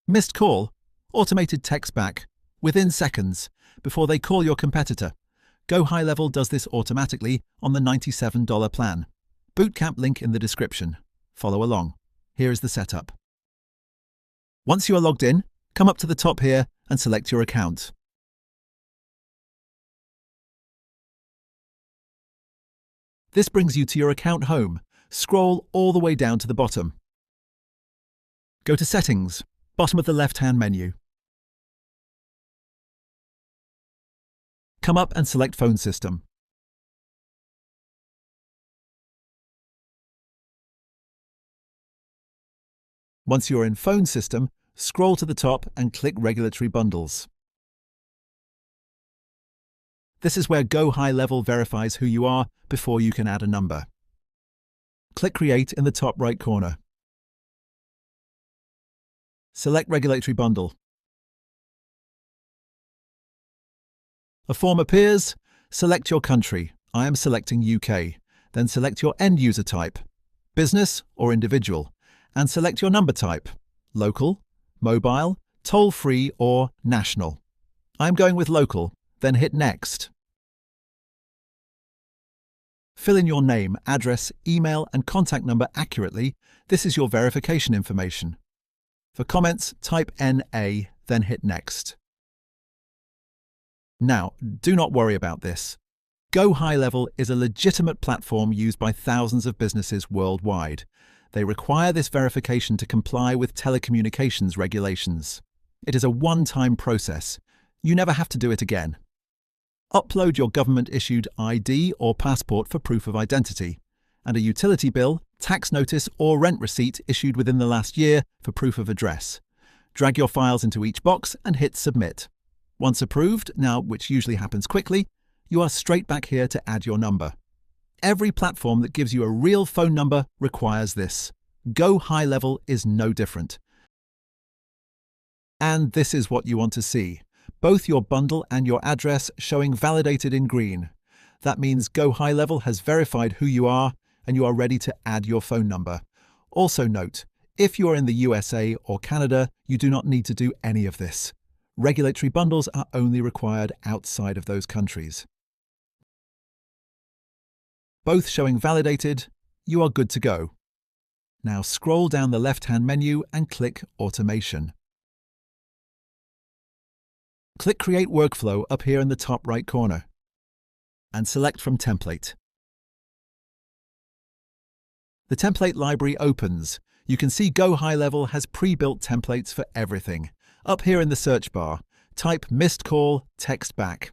Missed call, automated text back, within seconds, before they call your competitor. GoHighLevel does this automatically on the $97 plan. Bootcamp link in the description. Follow along. Here is the setup. Once you are logged in, come up to the top here and select your account. This brings you to your account home. Scroll all the way down to the bottom. Go to Settings, bottom of the left-hand menu. Come up and select Phone System. Once you're in Phone System, scroll to the top and click Regulatory Bundles. This is where GoHighLevel verifies who you are before you can add a number. Click Create in the top right corner. Select Regulatory Bundle. A form appears. Select your country. I am selecting UK. Then select your end user type, business or individual, and select your number type, local, mobile, toll-free or national. I'm going with local, then hit Next. Fill in your name, address, email and contact number accurately. This is your verification information. For comments, type NA, then hit Next. Now, do not worry about this. GoHighLevel is a legitimate platform used by thousands of businesses worldwide. They require this verification to comply with telecommunications regulations. It is a one-time process. You never have to do it again. Upload your government-issued ID or passport for proof of identity, and a utility bill, tax notice or rent receipt issued within the last year for proof of address. Drag your files into each box and hit Submit. Once approved, now which usually happens quickly, you are straight back here to add your number. Every platform that gives you a real phone number requires this. GoHighLevel is no different. And this is what you want to see. Both your bundle and your address showing validated in green. That means GoHighLevel has verified who you are and you are ready to add your phone number. Also note, if you are in the USA or Canada, you do not need to do any of this. Regulatory bundles are only required outside of those countries. Both showing validated, you are good to go. Now scroll down the left-hand menu and click Automation. Click Create Workflow up here in the top right corner and select from Template. The template library opens. You can see GoHighLevel has pre-built templates for everything. Up here in the search bar, type missed call, text back.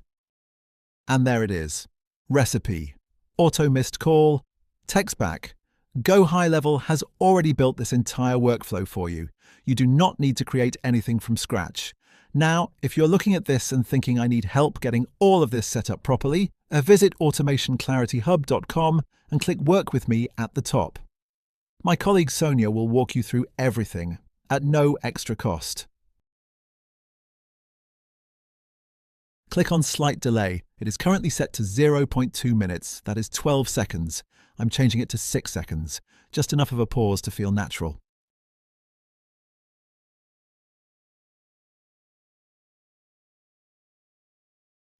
And there it is. Recipe, auto missed call, text back. GoHighLevel has already built this entire workflow for you. You do not need to create anything from scratch. Now, if you're looking at this and thinking I need help getting all of this set up properly, visit automationclarityhub.com and click Work with me at the top. My colleague Sonia will walk you through everything at no extra cost. Click on Slight Delay. It is currently set to 0.2 minutes, that is 12 seconds. I'm changing it to 6 seconds, just enough of a pause to feel natural.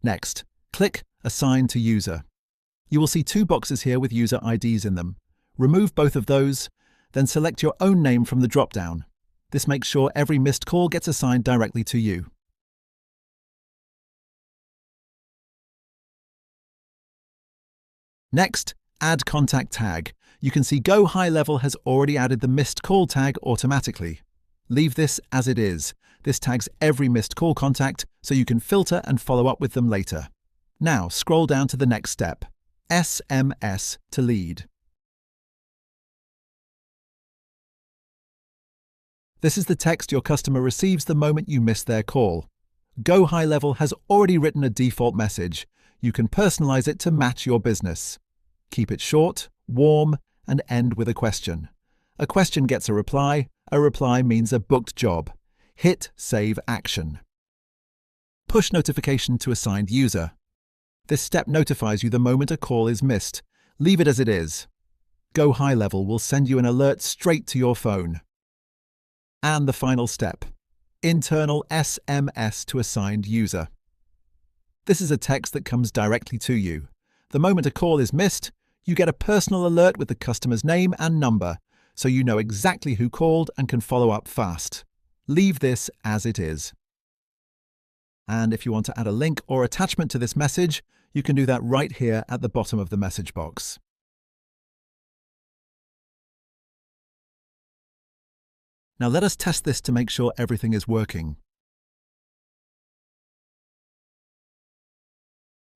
Next, click Assign to User. You will see two boxes here with user IDs in them. Remove both of those, then select your own name from the drop-down. This makes sure every missed call gets assigned directly to you. Next, add contact tag. You can see GoHighLevel has already added the missed call tag automatically. Leave this as it is. This tags every missed call contact so you can filter and follow up with them later. Now scroll down to the next step, SMS to lead. This is the text your customer receives the moment you miss their call. GoHighLevel has already written a default message. You can personalize it to match your business. Keep it short, warm, and end with a question. A question gets a reply means a booked job. Hit Save Action. Push notification to assigned user. This step notifies you the moment a call is missed. Leave it as it is. GoHighLevel will send you an alert straight to your phone. And the final step, internal SMS to assigned user. This is a text that comes directly to you. The moment a call is missed, you get a personal alert with the customer's name and number, so you know exactly who called and can follow up fast. Leave this as it is. And if you want to add a link or attachment to this message, you can do that right here at the bottom of the message box. Now let us test this to make sure everything is working.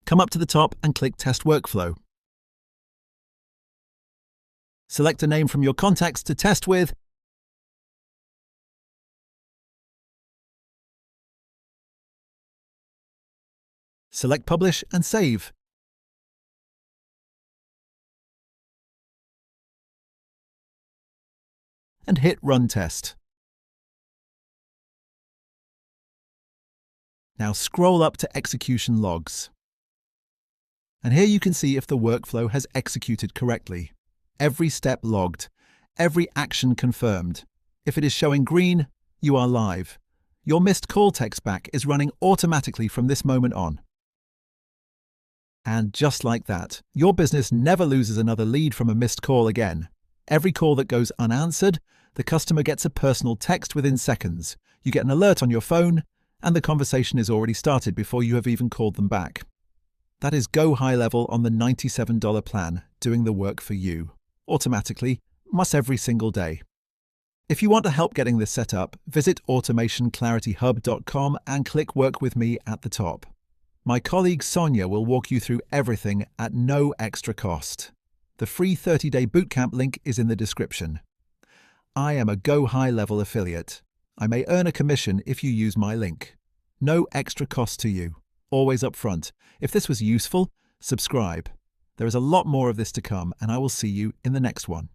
Come up to the top and click Test Workflow. Select a name from your contacts to test with. Select Publish and Save. And hit Run Test. Now scroll up to Execution Logs. And here you can see if the workflow has executed correctly. Every step logged, every action confirmed. If it is showing green, you are live. Your missed call text back is running automatically from this moment on. And just like that, your business never loses another lead from a missed call again. Every call that goes unanswered, the customer gets a personal text within seconds. You get an alert on your phone, and the conversation is already started before you have even called them back. That is GoHighLevel on the $97 plan, doing the work for you. Automatically, must every single day. If you want to help getting this set up, visit automationclarityhub.com and click Work with Me at the top. My colleague Sonia will walk you through everything at no extra cost. The free 30-day bootcamp link is in the description. I am a GoHighLevel affiliate. I may earn a commission if you use my link. No extra cost to you. Always upfront. If this was useful, subscribe. There is a lot more of this to come, and I will see you in the next one.